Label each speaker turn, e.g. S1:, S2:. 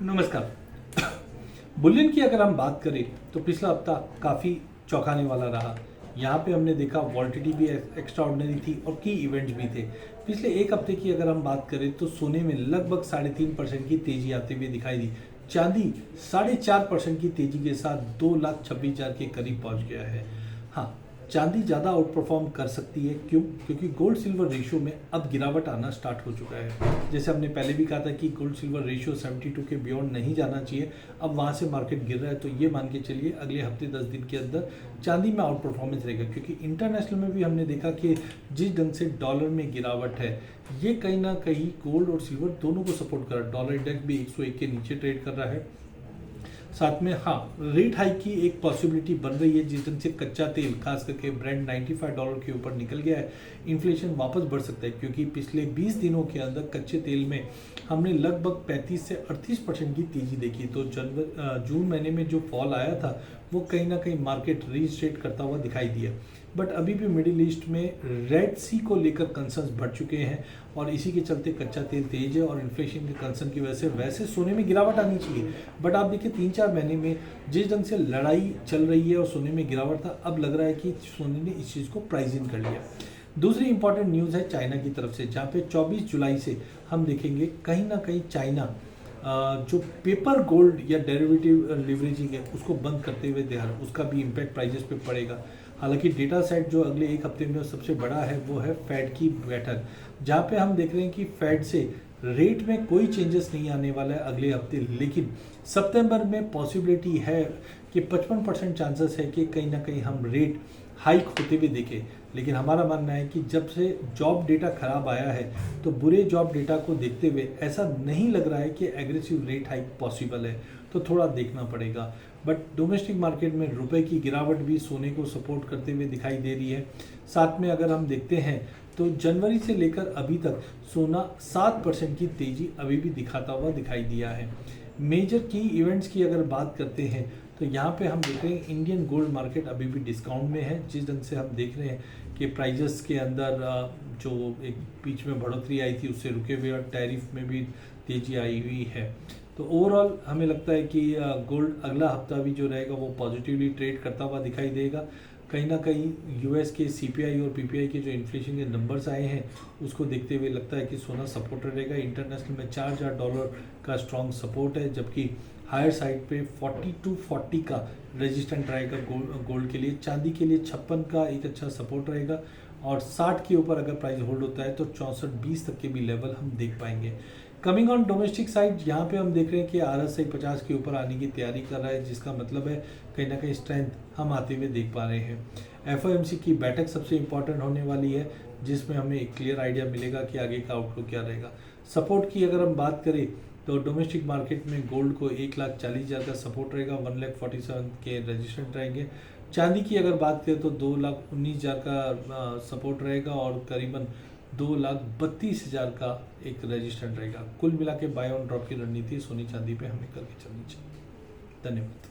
S1: नमस्कार। बुलियन की अगर हम बात करें तो पिछला हफ्ता काफ़ी चौंकाने वाला रहा। यहाँ पे हमने देखा वॉल्टिलिटी भी एक्स्ट्रा ऑर्डिनरी थी और की इवेंट्स भी थे। पिछले एक हफ्ते की अगर हम बात करें तो सोने में लगभग 3.5% की तेजी आते हुए दिखाई दी। चांदी 4.5% की तेजी के साथ 2,26,000 के करीब पहुँच गया है। हाँ, चांदी ज़्यादा आउट परफॉर्म कर सकती है। क्यों? क्योंकि गोल्ड सिल्वर रेशियो में अब गिरावट आना स्टार्ट हो चुका है। जैसे हमने पहले भी कहा था कि गोल्ड सिल्वर रेशियो 72 के बियॉन्ड नहीं जाना चाहिए। अब वहाँ से मार्केट गिर रहा है, तो ये मान के चलिए अगले हफ्ते 10 दिन के अंदर चांदी में आउट परफॉर्मेंस रहेगा। क्योंकि इंटरनेशनल में भी हमने देखा कि जिस ढंग से डॉलर में गिरावट है, ये कहीं ना कहीं गोल्ड और सिल्वर दोनों को सपोर्ट कर रहा है। डॉलर इंडेक्स भी 101 के नीचे ट्रेड कर रहा है। साथ में रेट हाइक की एक पॉसिबिलिटी बन रही है, जिस ढंग से कच्चा तेल खास करके ब्रेंट $95 के ऊपर निकल गया है। इन्फ्लेशन वापस बढ़ सकता है, क्योंकि पिछले 20 दिनों के अंदर कच्चे तेल में हमने लगभग 35 से 38% की तेजी देखी। तो जून महीने में जो फॉल आया था वो कहीं ना कहीं मार्केट रीस्टेट करता हुआ दिखाई दिया। बट अभी भी मिडिल ईस्ट में रेड सी को लेकर कंसर्न्स बढ़ चुके हैं और इसी के चलते कच्चा तेल तेज है और इन्फ्लेशन के कंसर्न की वजह से वैसे सोने में गिरावट आनी चाहिए। बट आप देखिए 3-4 महीने में जिस ढंग से लड़ाई चल रही है और सोने में गिरावट था, अब लग रहा है कि सोने ने इस चीज़ को प्राइस इन कर लिया। दूसरी इंपॉर्टेंट न्यूज़ है चाइना की तरफ से, जहाँ पे 24 जुलाई से हम देखेंगे कहीं ना कहीं चाइना जो पेपर गोल्ड या डेरिवेटिव लिवरेजिंग है उसको बंद करते हुए दे रहा है। उसका भी इम्पैक्ट प्राइजेस पे पड़ेगा। हालांकि डेटा सेट जो अगले एक हफ्ते में सबसे बड़ा है वो है फेड की बैठक, जहाँ पे हम देख रहे हैं कि फेड से रेट में कोई चेंजेस नहीं आने वाला है अगले हफ्ते। लेकिन सितंबर में पॉसिबिलिटी है कि 55% चांसेस है कि कहीं ना कहीं हम रेट हाइक होते हुए देखें। लेकिन हमारा मानना है कि जब से जॉब डेटा खराब आया है, तो बुरे जॉब डेटा को देखते हुए ऐसा नहीं लग रहा है कि एग्रेसिव रेट हाइक पॉसिबल है। तो थोड़ा देखना पड़ेगा। बट डोमेस्टिक मार्केट में रुपए की गिरावट भी सोने को सपोर्ट करते हुए दिखाई दे रही है। साथ में अगर हम देखते हैं तो जनवरी से लेकर अभी तक सोना 7% की तेजी अभी भी दिखाता हुआ दिखाई दिया है। मेजर की इवेंट्स की अगर बात करते हैं तो यहाँ पे हम देख रहे हैं इंडियन गोल्ड मार्केट अभी भी डिस्काउंट में है। जिस ढंग से हम देख रहे हैं कि प्राइजेस के अंदर जो एक बीच में बढ़ोतरी आई थी उससे रुके हुए और टैरिफ में भी तेजी आई हुई है। तो ओवरऑल हमें लगता है कि गोल्ड अगला हफ्ता भी जो रहेगा वो पॉजिटिवली ट्रेड करता हुआ दिखाई देगा। कहीं ना कहीं यूएस के सीपीआई और पीपीआई के जो इन्फ्लेशन के नंबर्स आए हैं उसको देखते हुए लगता है कि सोना सपोर्टेड रहेगा। इंटरनेशनल में $4,000 का स्ट्रॉन्ग सपोर्ट है, जबकि हायर साइड पे 4240 का रेजिस्टेंट रहेगा गोल्ड के लिए। चांदी के लिए 56 का एक अच्छा सपोर्ट रहेगा और 60 के ऊपर अगर प्राइस होल्ड होता है तो 64-20 तक के भी लेवल हम देख पाएंगे। कमिंग ऑन डोमेस्टिक साइड, यहाँ पे हम देख रहे हैं कि RSI 50 के ऊपर आने की तैयारी कर रहा है, जिसका मतलब है कहीं ना कहीं स्ट्रेंथ हम आते हुए देख पा रहे हैं। FOMC की बैठक सबसे इंपॉर्टेंट होने वाली है, जिसमें हमें एक क्लियर आइडिया मिलेगा कि आगे का आउटलुक क्या रहेगा। सपोर्ट की अगर हम बात करें तो डोमेस्टिक मार्केट में गोल्ड को 1,40,000 का सपोर्ट रहेगा, 1,47,000 के रजिस्टेंट रहेंगे। चांदी की अगर बात करें तो 2,19,000 का सपोर्ट रहेगा और करीबन 2,32,000 का एक रजिस्टेंट रहेगा। कुल मिला के बाय ऑन ड्रॉप की रणनीति सोनी चांदी पे हमें करके चलनी चाहिए। धन्यवाद।